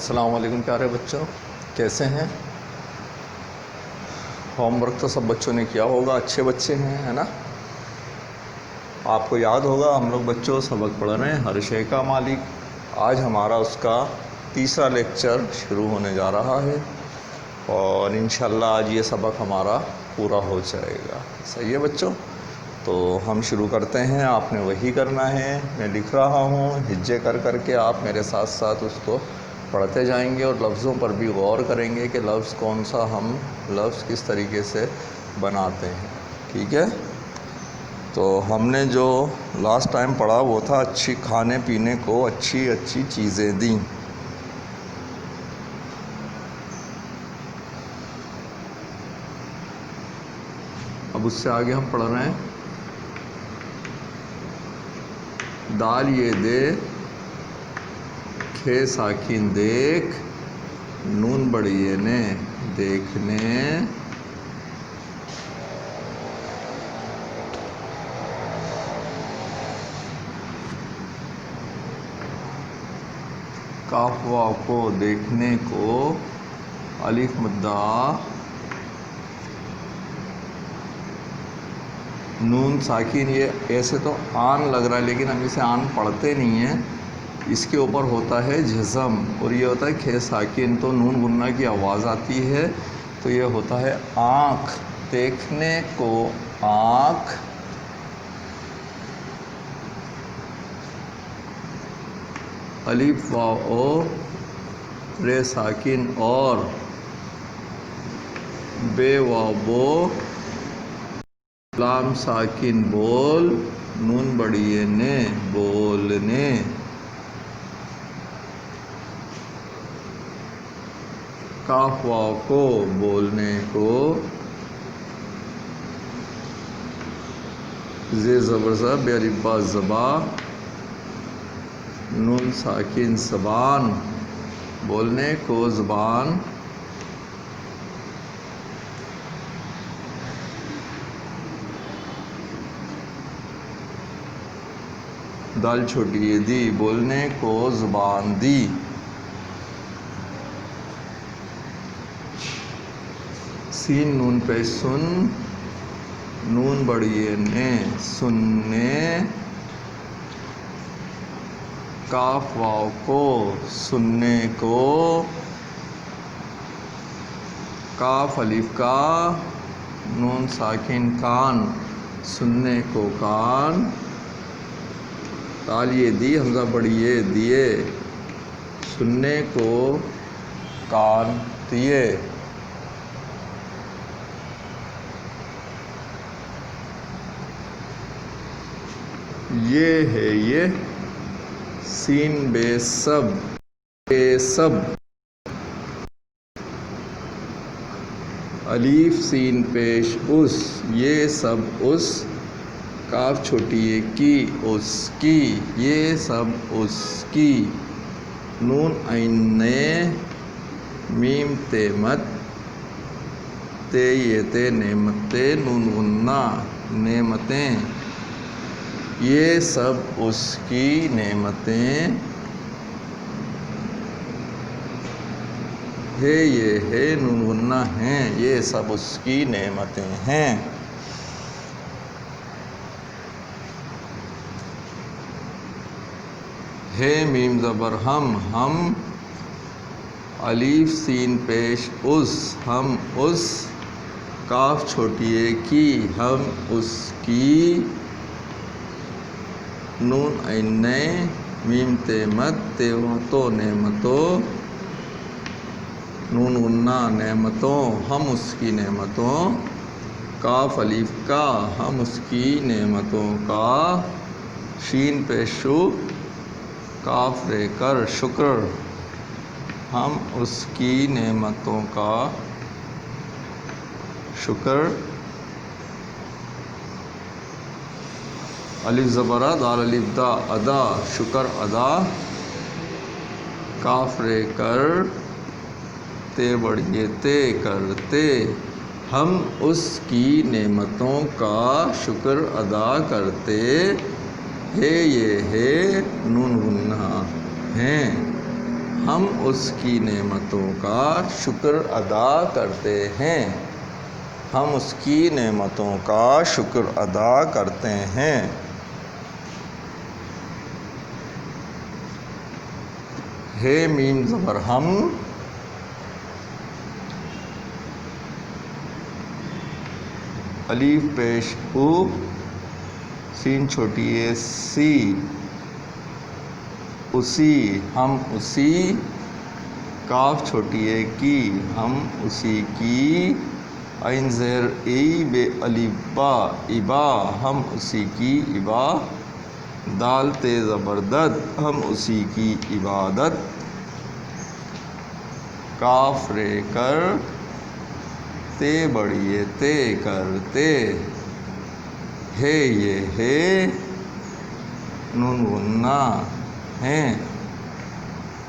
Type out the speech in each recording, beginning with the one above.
السلام علیکم پیارے بچوں، کیسے ہیں؟ ہوم ورک تو سب بچوں نے کیا ہوگا، اچھے بچے ہیں، ہے نا؟ آپ کو یاد ہوگا ہم لوگ بچوں سبق پڑھ رہے ہیں ہر شے کا مالک۔ آج ہمارا اس کا تیسرا لیکچر شروع ہونے جا رہا ہے اور انشاءاللہ آج یہ سبق ہمارا پورا ہو جائے گا۔ صحیح ہے بچوں؟ تو ہم شروع کرتے ہیں۔ آپ نے وہی کرنا ہے، میں لکھ رہا ہوں، ہجے کر کر کے آپ میرے ساتھ ساتھ اس کو پڑھتے جائیں گے اور لفظوں پر بھی غور کریں گے کہ لفظ کون سا، ہم لفظ کس طریقے سے بناتے ہیں، ٹھیک ہے؟ تو ہم نے جو لاسٹ ٹائم پڑھا وہ تھا اچھی کھانے پینے کو اچھی اچھی چیزیں دیں۔ اب اس سے آگے ہم پڑھ رہے ہیں دال یہ دے، کھے ساکن دیکھ، نون بڑیے نے دیکھنے، کاف واو کو دیکھنے کو، الف مدہ نون ساکن، یہ ایسے تو آن لگ رہا ہے لیکن ہم اسے آن پڑھتے نہیں ہیں، اس کے اوپر ہوتا ہے جزم اور یہ ہوتا ہے کھے ساکن، تو نون غنہ کی آواز آتی ہے تو یہ ہوتا ہے آنکھ، دیکھنے کو آنکھ، الف واو رے ساکن اور، بے واو بو، لام ساکن بول، نون بڑیے نے بولنے، کاف واو کو بولنے کو، زے زبر زا، بے الف با زبا، نون ساکن زبان، بولنے کو زبان، دال چھوٹی دی، بولنے کو زبان دی، سین نون پیش سن، نون بڑیے نے سننے، کاف واو کو سننے کو، کاف الف کا، نون ساکن کان، سننے کو کان، دال یہ دی، حمزہ بڑیے دیے، سننے کو کان دیے، یہ ہے یہ، سین بے سب، بے سب، الف سین پیش اس، یہ سب اس، کاف چھوٹی یہ کی، اس کی، یہ سب اس کی، نون عین نے، میم تے مت، تے یہ تے نعمتیں، نون غنہ نعمتیں، یہ سب اس کی نعمتیں، ہے یہ ہے، نون غنہ ہیں، یہ سب اس کی نعمتیں ہیں، ہے میم زبر ہم، ہم، الف سین پیش اس، ہم اس، کاف چھوٹی اے کی، ہم اس کی، نون عین نے، میم تے مت، تے تو نعمتوں، نون غنہ نعمتوں، ہم اس کی نعمتوں، کاف الف کا، ہم اس کی نعمتوں کا، شین پیش شو، کاف رے کر شکر، ہم اس کی نعمتوں کا شکر، الف زبر ا، دال الف دا، ادا شکر ادا، کاف رے کر، تے بڑیے تے کرتے، ہم اس کی نعمتوں کا شکر ادا کرتے، ہے یہ ہے، نون غنہ ہیں، ہم اس کی نعمتوں کا شکر ادا کرتے ہیں. ہم اس کی نعمتوں کا شکر ادا کرتے ہیں. ہے میم زبر ہم، الف پیش او، سین چھوٹی ہے سی، اسی، ہم اسی، کاف چھوٹی ہے کی، ہم اسی کی، عین زیر ای بے الف با، ابا، ہم اسی کی ابا، دال تے زبر دد، ہم اسی کی عبادت، کاف رے کر، تے بڑی تے کرتے، ہے یہ ہے، نون غنہ ہیں،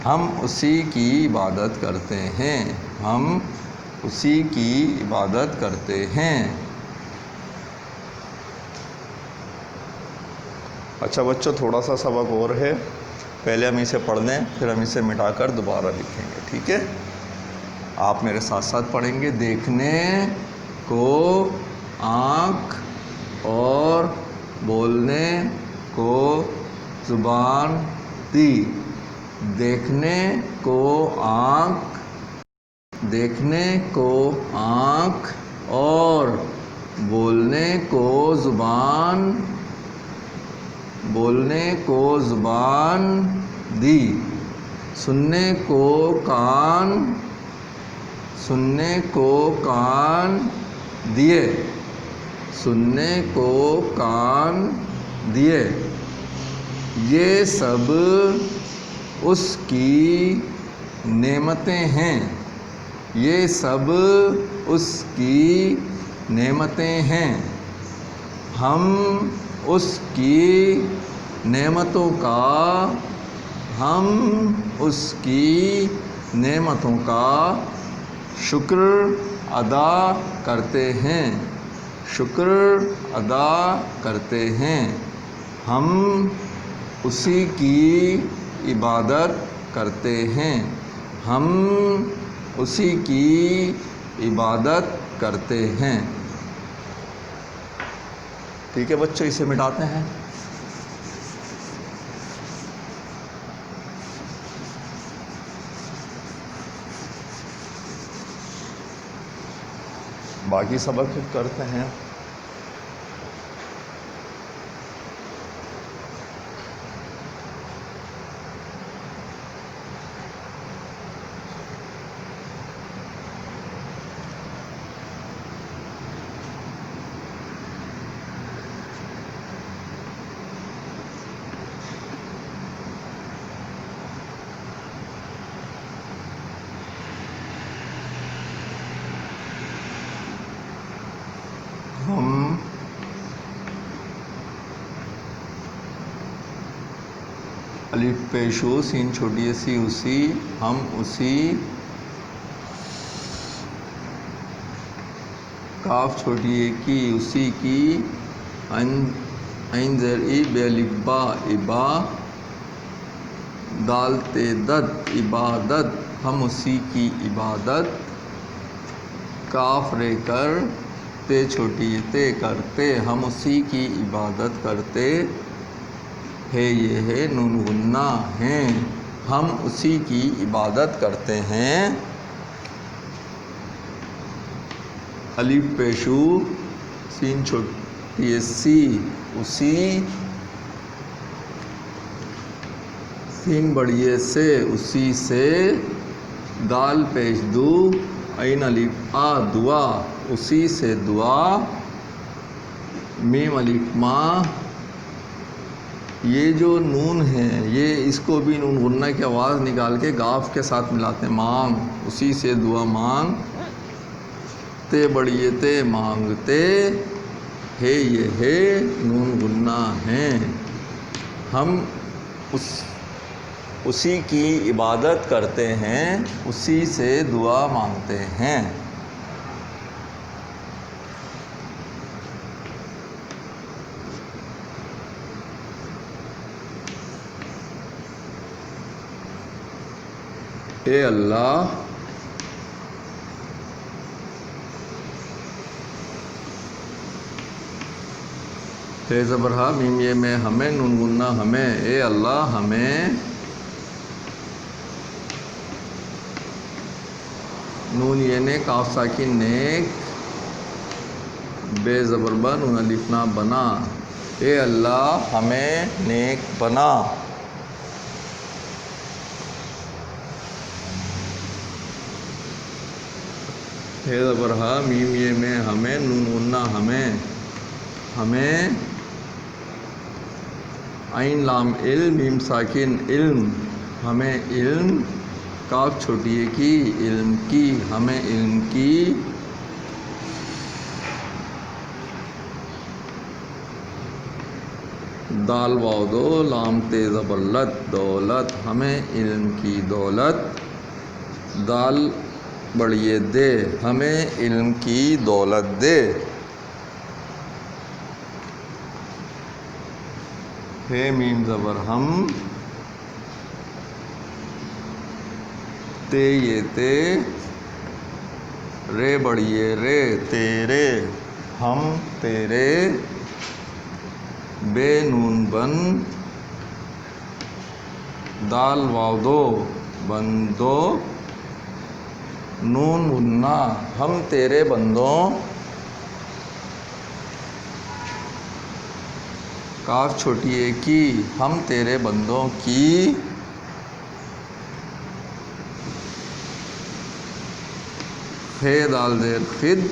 ہم اسی کی عبادت کرتے ہیں. ہم اسی کی عبادت کرتے ہیں. اچھا بچوں، تھوڑا سا سبق اور ہے، پہلے ہم اسے پڑھ لیں پھر ہم اسے مٹا کر دوبارہ لکھیں گے. ٹھیک ہے؟ آپ میرے ساتھ ساتھ پڑھیں گے. دیکھنے کو آنکھ اور بولنے کو زبان دی. دیکھنے کو آنکھ، دیکھنے کو آنکھ اور بولنے کو زبان، بولنے کو زبان دی. سننے کو کان، سننے کو کان دیے، سننے کو کان دیے. یہ سب اس کی نعمتیں ہیں، یہ سب اس کی نعمتیں ہیں. ہم اس کی نعمتوں کا، ہم اس کی نعمتوں کا شکر ادا کرتے ہیں، شکر ادا کرتے ہیں. ہم اسی کی عبادت کرتے ہیں، ہم اسی کی عبادت کرتے ہیں. ٹھیک ہے بچوں، اسے مٹاتے ہیں. باقی سبق کرتے ہیں. ہم الف پیشو، سین چھوٹی سی اسی، ہم اسی، کاف چھوٹی ہے کی، اسی کی، عین زیر ای بے الف با، ابا، دال تے دد، عبادت، ہم اسی کی عبادت، کاف رے کر، تے چھوٹی تے کرتے، ہم اسی کی عبادت کرتے، ہے یہ ہے، نون غنہ ہیں، ہم اسی کی عبادت کرتے ہیں. الف پیشو، سین چھوٹی سی، اسی، سین بڑی سے، اسی سے، دال پیش دو، عین الف آ، دعا، اسی سے دعا، میم الف ماں. یہ جو نون ہے یہ اس کو بھی نون غنہ کی آواز نکال کے گاف کے ساتھ ملاتے ہیں. مانگ، اسی سے دعا مانگ، تے بڑی تے مانگتے، ہے یہ ہے، نون غنہ ہیں، ہم اسی کی عبادت کرتے ہیں، اسی سے دعا مانگتے ہیں. اے اللہ تے زبر ہا میم یہ میں ہمیں نون گننا ہمیں اے اللہ ہمیں نون یہ نے کاف ساکن نیک بے زبر با نون الف نا بنا اے اللہ ہمیں نیک بنا ہے زبر ہا میم یہ میں ہمیں نون غنہ ہمیں عین لام علم میم ساکن علم ہمیں علم کاف چھوٹی ہے کی علم کی ہمیں علم کی دال واو دو لام تے زبر لت دولت ہمیں علم کی دولت دال بڑھیے دے ہمیں علم کی دولت دے ہے میم زبر ہم تے یہ تے رے بڑھیے رے تیرے ہم تیرے بے نون بن دال واو دو بندو نون غنہ ہم تیرے بندوں کاف چھوٹی ہے کی ہم تیرے بندوں کی ہے دال زیر خد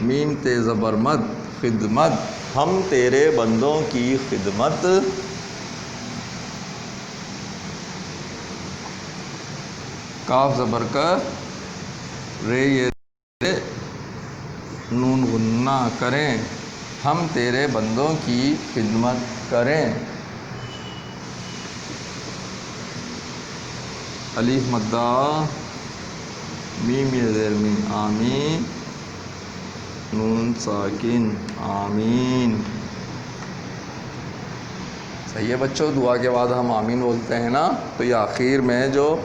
میم تے زبر مد خدمت ہم تیرے بندوں کی خدمت کاف زبر کا رے یہ نون غنہ کریں ہم تیرے بندوں کی خدمت کریں الف مدہ میم یہ زیر میم آمین نون ساکن آمین صحیح ہے بچوں دعا کے بعد ہم آمین بولتے ہیں نا تو یہ آخر میں جو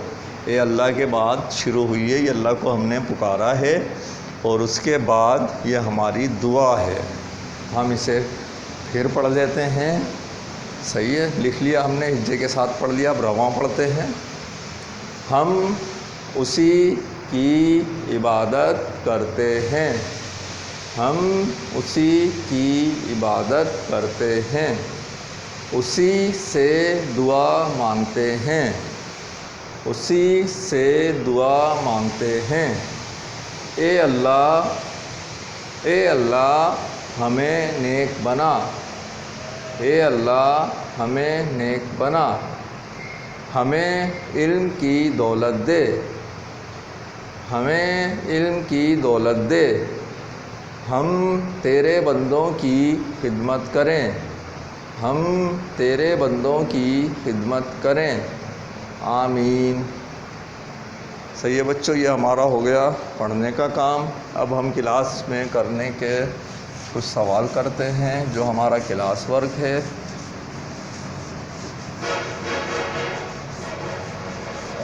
اے اللہ کے بعد شروع ہوئی ہے یہ اللہ کو ہم نے پکارا ہے اور اس کے بعد یہ ہماری دعا ہے ہم اسے پھر پڑھ لیتے ہیں صحیح ہے لکھ لیا ہم نے ہجے کے ساتھ پڑھ لیا اب رواں پڑھتے ہیں ہم اسی کی عبادت کرتے ہیں ہم اسی کی عبادت کرتے ہیں اسی سے دعا مانگتے ہیں اسی سے دعا مانگتے ہیں اے اللہ ہمیں نیک بنا اے اللہ ہمیں نیک بنا ہمیں علم کی دولت دے ہمیں علم کی دولت دے ہم تیرے بندوں کی خدمت کریں ہم تیرے بندوں کی خدمت کریں آمین صحیح ہے بچوں یہ ہمارا ہو گیا پڑھنے کا کام اب ہم کلاس میں کرنے کے کچھ سوال کرتے ہیں جو ہمارا کلاس ورک ہے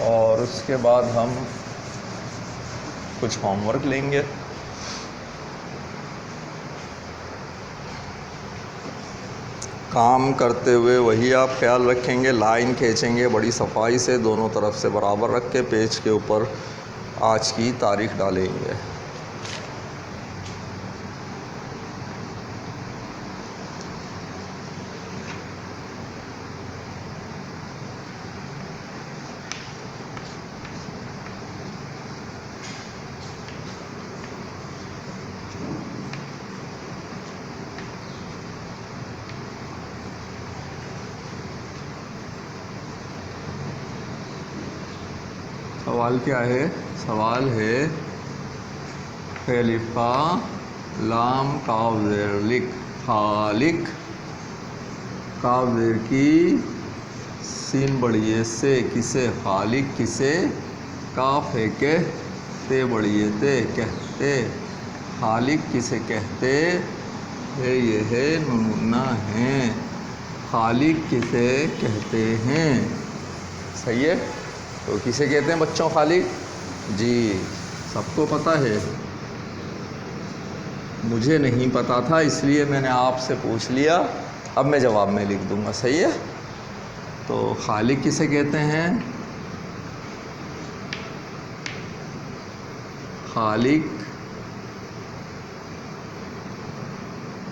اور اس کے بعد ہم کچھ ہوم ورک لیں گے کام کرتے ہوئے وہی آپ خیال رکھیں گے لائن کھینچیں گے بڑی صفائی سے دونوں طرف سے برابر رکھ کے پیج کے اوپر آج کی تاریخ ڈالیں گے سوال کیا ہے سوال ہے خلیفہ لام کاف زیر لکھ خالق کاف زیر کی سین بڑھیے سے کسے خالق کسے کاف ہے کہتے بڑھیے تے کہتے خالق کسے کہتے ہے یہ ہے نمونہ ہیں خالق کسے کہتے ہیں صحیح ہے تو کسے کہتے ہیں بچوں خالق؟ جی سب کو پتہ ہے، مجھے نہیں پتا تھا اس لیے میں نے آپ سے پوچھ لیا، اب میں جواب میں لکھ دوں گا، صحیح ہے؟ تو خالق کسے کہتے ہیں؟ خالق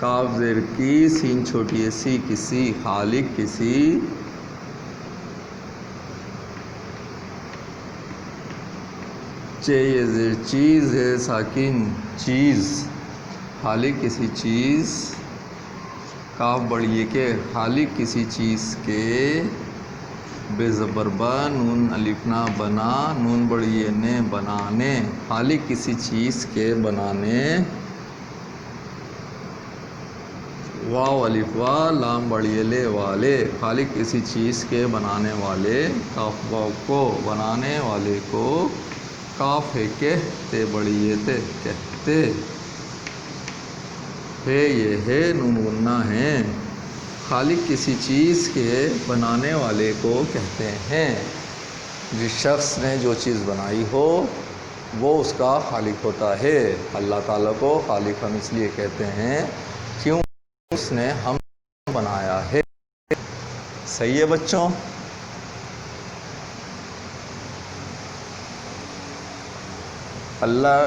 کاف زیر کی سین چھوٹی سی کسی، خالق کسی چے زیر چیز زیر ساکن چیز، خالق کسی چیز، کاف بڑی کے، خالق کسی چیز کے، بے زبر با نون الف نا بنا، نون بڑی نے بنانے، خالق کسی چیز کے بنانے، واو الف وا لام بڑی لے والے، خالق کسی چیز کے بنانے والے، کاف واو کو بنانے والے کو، کاف ہے کہتے بڑی تے کہتے، ہے یہ ہے نون غنہ ہے، خالق کسی چیز کے بنانے والے کو کہتے ہیں، جس شخص نے جو چیز بنائی ہو وہ اس کا خالق ہوتا ہے۔ اللہ تعالیٰ کو خالق ہم اس لیے کہتے ہیں کیوں اس نے ہم بنایا ہے۔ صحیح ہے بچوں؟ اللہ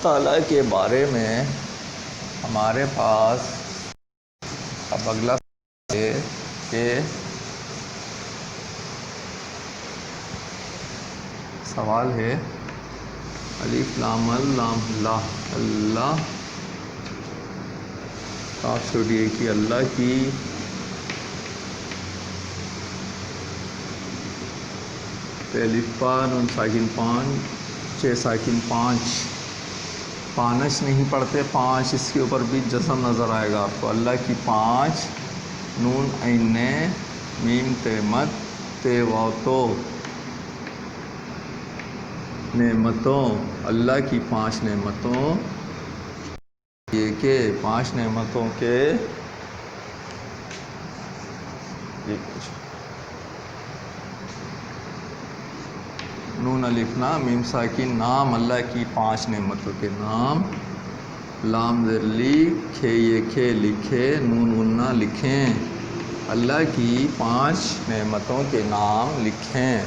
تعالیٰ کے بارے میں ہمارے پاس اب اگلا ہے کہ سوال ہے الف لام لام اللہ، اللہ کاف چھوٹی ہے کہ اللہ کی الف پا نون ساکن 5 چھ ساکن 5 پانچ نہیں پڑھتے، 5 اس کے اوپر بھی جسم نظر آئے گا آپ کو، اللہ کی 5 نون عین میم تے مت تے واو تو، نعمتوں، اللہ کی 5 نعمتوں، یہ کہ 5 نعمتوں کے نون الف نا میم ساکن نام، اللہ کی 5 نعمتوں کے نام، لام زیر لی کھے یہ کھے لکھے، نون غنہ لکھیں، اللہ کی 5 نعمتوں کے نام لکھیں۔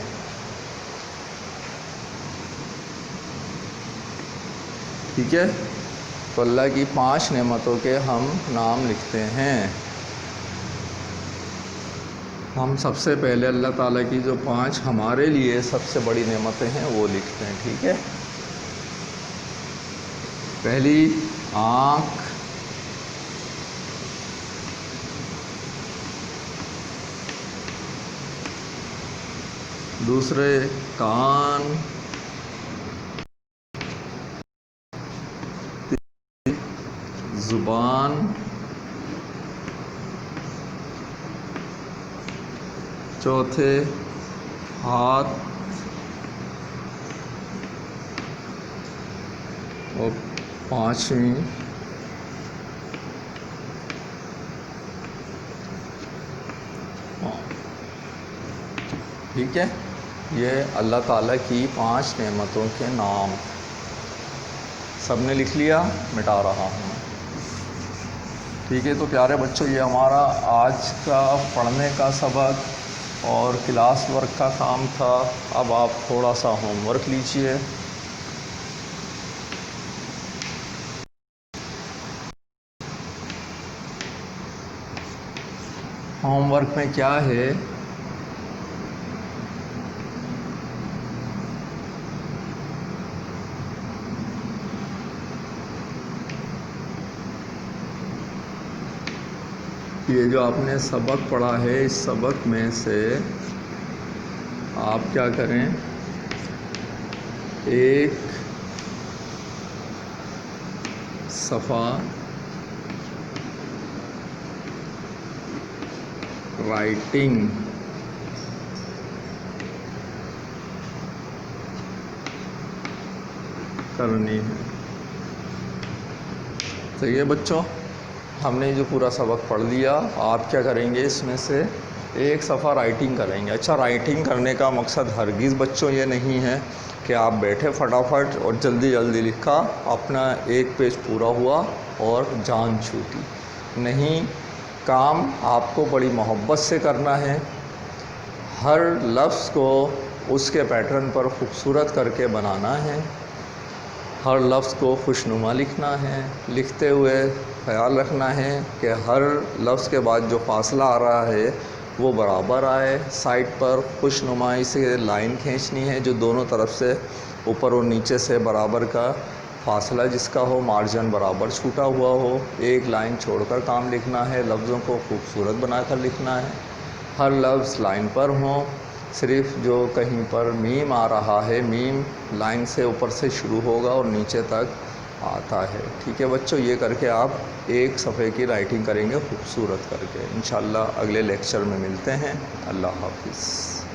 ٹھیک ہے، تو اللہ کی 5 نعمتوں کے ہم نام لکھتے ہیں۔ ہم سب سے پہلے اللہ تعالیٰ کی جو 5 ہمارے لیے سب سے بڑی نعمتیں ہیں وہ لکھتے ہیں، ٹھیک ہے؟ پہلی آنکھ، دوسرے کان، زبان، چوتھے ہاتھ، اور 5ویں ٹھیک ہے، یہ اللہ تعالیٰ کی 5 نعمتوں کے نام سب نے لکھ لیا، مٹا رہا ہوں۔ ٹھیک ہے، تو پیارے بچوں یہ ہمارا آج کا پڑھنے کا سبق اور کلاس ورک کا کام تھا۔ اب آپ تھوڑا سا ہوم ورک لیجئے۔ ہوم ورک میں کیا ہے؟ یہ جو آپ نے سبق پڑھا ہے اس سبق میں سے آپ کیا کریں، ایک صفحہ رائٹنگ کرنی ہے۔ صحیح ہے بچوں، ہم نے جو پورا سبق پڑھ لیا، آپ کیا کریں گے اس میں سے ایک صفحہ رائٹنگ کریں گے. اچھا، رائٹنگ کرنے کا مقصد ہرگز بچوں یہ نہیں ہے کہ آپ بیٹھے فٹافٹ اور جلدی جلدی لکھا، اپنا ایک پیج پورا ہوا اور جان چھوٹی. نہیں، کام آپ کو بڑی محبت سے کرنا ہے. ہر لفظ کو اس کے پیٹرن پر خوبصورت کر کے بنانا ہے. ہر لفظ کو خوشنما لکھنا ہے. لکھتے ہوئے خیال رکھنا ہے کہ ہر لفظ کے بعد جو فاصلہ آ رہا ہے وہ برابر آئے. سائڈ پر خوشنمائی سے لائن کھینچنی ہے جو دونوں طرف سے اوپر اور نیچے سے برابر کا فاصلہ جس کا ہو، مارجن برابر چھوٹا ہوا ہو. ایک لائن چھوڑ کر کام لکھنا ہے. لفظوں کو خوبصورت بنا کر لکھنا ہے. ہر لفظ لائن پر ہوں. صرف جو کہیں پر میم آ رہا ہے، میم لائن سے اوپر سے شروع ہوگا اور نیچے تک آتا ہے. ٹھیک ہے بچوں، یہ کر کے آپ ایک صفحے کی رائٹنگ کریں گے خوبصورت کر کے. انشاءاللہ اگلے لیکچر میں ملتے ہیں. اللہ حافظ.